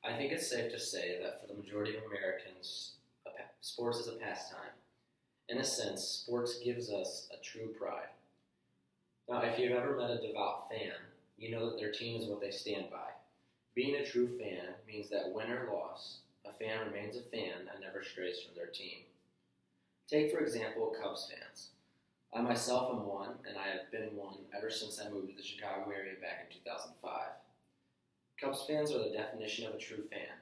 I think it's safe to say that for the majority of Americans, sports is a pastime. In a sense, sports gives us a true pride. Now, if you've ever met a devout fan, you know that their team is what they stand by. Being a true fan means that win or loss, a fan remains a fan and never strays from their team. Take, for example, Cubs fans. I myself am one, and I have been one ever since I moved to the Chicago area back in 2005. Cubs fans are the definition of a true fan.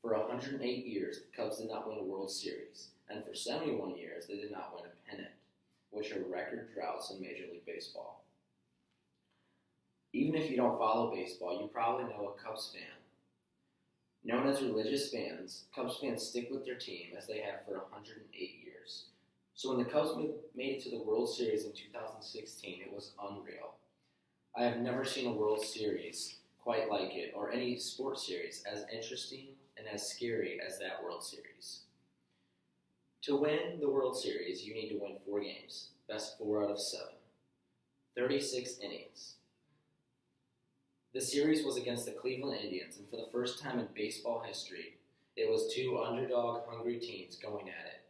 For 108 years, the Cubs did not win a World Series, and for 71 years, they did not win a pennant, which are record droughts in Major League Baseball. Even if you don't follow baseball, you probably know a Cubs fan. Known as religious fans, Cubs fans stick with their team as they have for 108 years. So when the Cubs made it to the World Series in 2016, it was unreal. I have never seen a World Series quite like it, or any sports series as interesting and as scary as that World Series. To win the World Series, you need to win 4 games, best 4 out of 7, 36 innings. The series was against the Cleveland Indians, and for the first time in baseball history, it was 2 underdog, hungry teams going at it.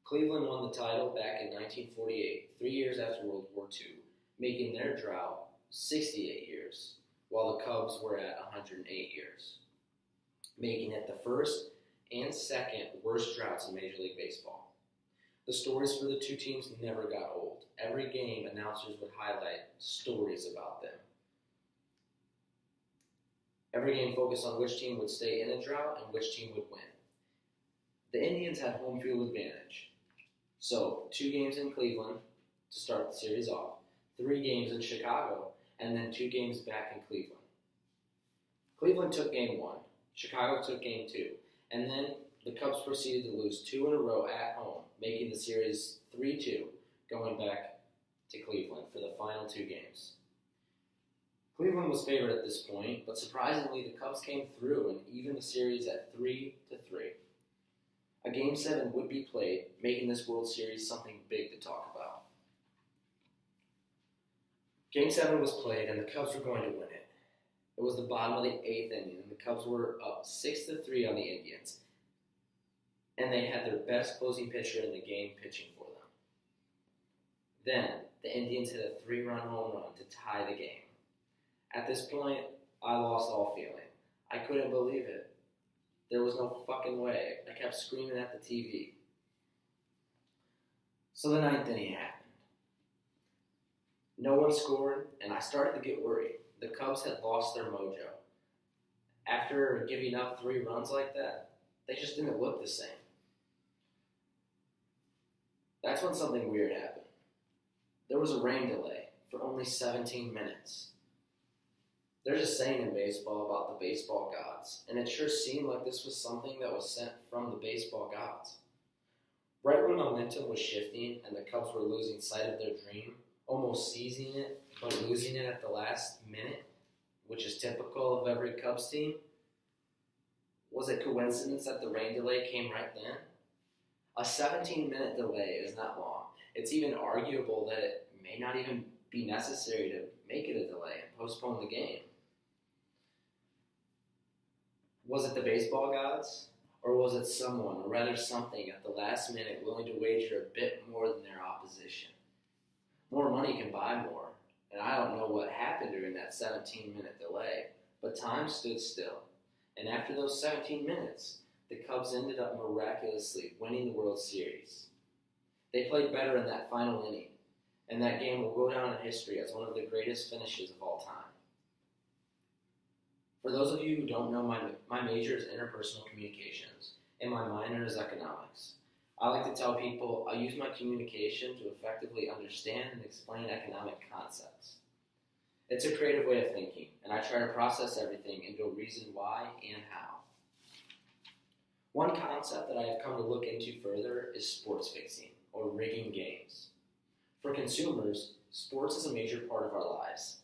Cleveland won the title back in 1948, 3 years after World War II, making their drought 68 years, while the Cubs were at 108 years, making it the first and second worst droughts in Major League Baseball. The stories for the two teams never got old. Every game, announcers would highlight stories about them. Every game focused on which team would stay in a drought and which team would win. The Indians had home field advantage. So, 2 games in Cleveland to start the series off, 3 games in Chicago, and then 2 games back in Cleveland. Cleveland took game 1, Chicago took game 2, and then the Cubs proceeded to lose 2 in a row at home, making the series 3-2, going back to Cleveland for the final 2 games. Cleveland was favored at this point, but surprisingly the Cubs came through and evened the series at 3-3. A Game 7 would be played, making this World Series something big to talk about. Game 7 was played, and the Cubs were going to win it. It was the bottom of the 8th inning, and the Cubs were up 6-3 on the Indians, and they had their best closing pitcher in the game pitching for them. Then, the Indians hit a 3-run home run to tie the game. At this point, I lost all feeling. I couldn't believe it. There was no fucking way. I kept screaming at the TV. So the 9th inning happened. No one scored, and I started to get worried. The Cubs had lost their mojo. After giving up 3 runs like that, they just didn't look the same. That's when something weird happened. There was a rain delay for only 17 minutes. There's a saying in baseball about the baseball gods, and it sure seemed like this was something that was sent from the baseball gods. Right when momentum was shifting and the Cubs were losing sight of their dream, almost seizing it, but losing it at the last minute, which is typical of every Cubs team, was it coincidence that the rain delay came right then? A 17-minute delay is not long. It's even arguable that it may not even be necessary to make it a delay and postpone the game. Was it the baseball gods? Or was it someone, or rather something, at the last minute willing to wager a bit more than their opposition? More money can buy more, and I don't know what happened during that 17-minute delay, but time stood still. And after those 17 minutes, the Cubs ended up miraculously winning the World Series. They played better in that final inning, and that game will go down in history as one of the greatest finishes of all time. For those of you who don't know, my major is interpersonal communications, and my minor is economics. I like to tell people I use my communication to effectively understand and explain economic concepts. It's a creative way of thinking, and I try to process everything into a reason why and how. One concept that I have come to look into further is sports fixing, or rigging games. For consumers, sports is a major part of our lives.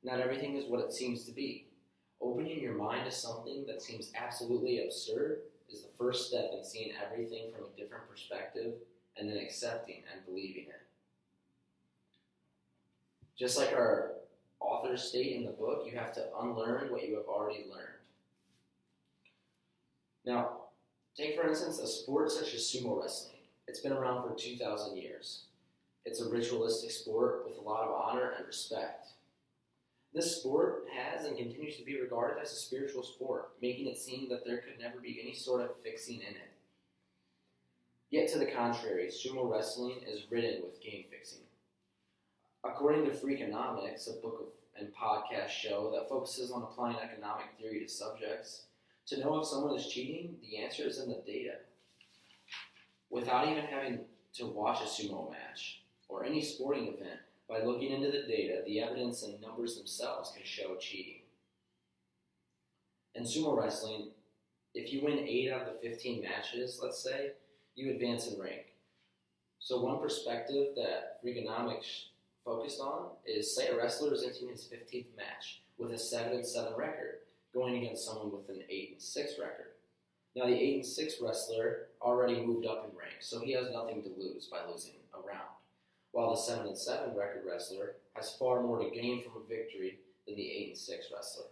Not everything is what it seems to be. Opening your mind to something that seems absolutely absurd is the first step in seeing everything from a different perspective and then accepting and believing it. Just like our authors state in the book, you have to unlearn what you have already learned. Now, take for instance a sport such as sumo wrestling. It's been around for 2,000 years. It's a ritualistic sport with a lot of honor and respect. This sport has and continues to be regarded as a spiritual sport, making it seem that there could never be any sort of fixing in it. Yet to the contrary, sumo wrestling is ridden with game fixing. According to Freakonomics, a book and podcast show that focuses on applying economic theory to subjects, to know if someone is cheating, the answer is in the data. Without even having to watch a sumo match or any sporting event, by looking into the data, the evidence and numbers themselves can show cheating. In sumo wrestling, if you win 8 out of the 15 matches, let's say, you advance in rank. So one perspective that Freakonomics focused on is, say a wrestler is entering his 15th match with a 7-7 record, going against someone with an 8-6 record. Now the 8-6 wrestler already moved up in rank, so he has nothing to lose by losing a round, while the 7-7 record wrestler has far more to gain from a victory than the 8-6 wrestler.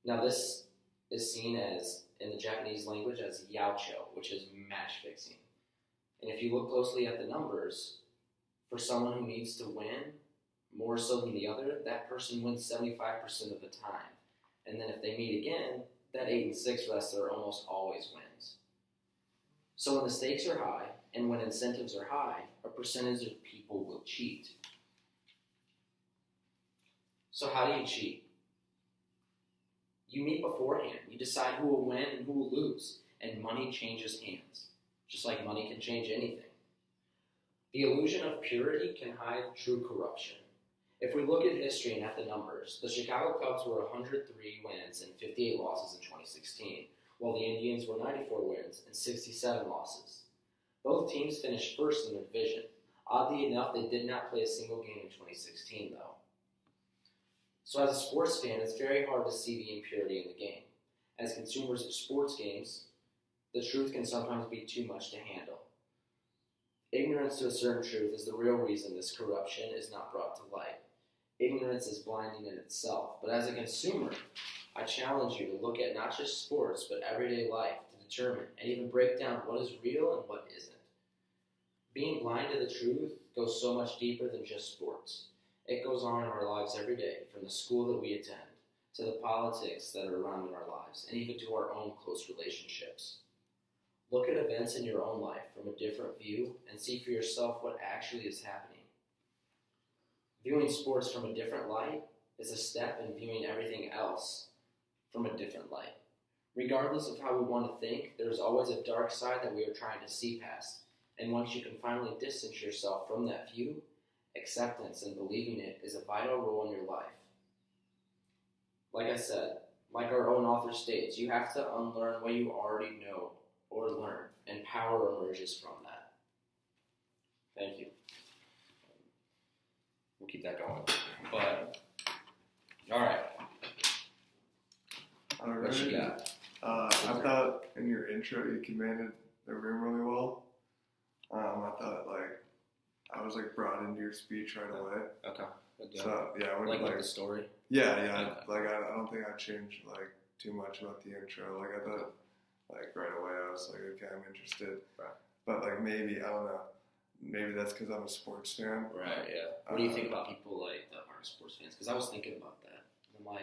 Now this is seen as, in the Japanese language, as yaocho, which is match fixing. And if you look closely at the numbers, for someone who needs to win more so than the other, that person wins 75% of the time. And then if they meet again, that 8-6 wrestler almost always wins. So when the stakes are high, and when incentives are high, a percentage of people will cheat. So how do you cheat? You meet beforehand. You decide who will win and who will lose. And money changes hands. Just like money can change anything. The illusion of purity can hide true corruption. If we look at history and at the numbers, the Chicago Cubs were 103 wins and 58 losses in 2016, while the Indians were 94 wins and 67 losses. Both teams finished first in their division. Oddly enough, they did not play a single game in 2016, though. So as a sports fan, it's very hard to see the impurity in the game. As consumers of sports games, the truth can sometimes be too much to handle. Ignorance to a certain truth is the real reason this corruption is not brought to light. Ignorance is blinding in itself, but as a consumer, I challenge you to look at not just sports, but everyday life to determine and even break down what is real and what isn't. Being blind to the truth goes so much deeper than just sports. It goes on in our lives every day, from the school that we attend, to the politics that are around in our lives, and even to our own close relationships. Look at events in your own life from a different view and see for yourself what actually is happening. Viewing sports from a different light is a step in viewing everything else from a different light. Regardless of how we want to think, there is always a dark side that we are trying to see past. And once you can finally distance yourself from that view, acceptance and believing it is a vital role in your life. Like I said, like our own author states, you have to unlearn what you already know or learn, and power emerges from that. Thank you. We'll keep that going. But, alright. What you got? I thought in your intro you commanded the room really well. I thought I was brought into your speech right away. Okay. So yeah, I would like the story. Yeah. Okay. I don't think I changed too much about the intro. I thought right away I was okay, I'm interested. Right. But maybe I don't know. Maybe that's because I'm a sports fan. Right. Yeah. What do you think about people that aren't sports fans? Because I was thinking about that.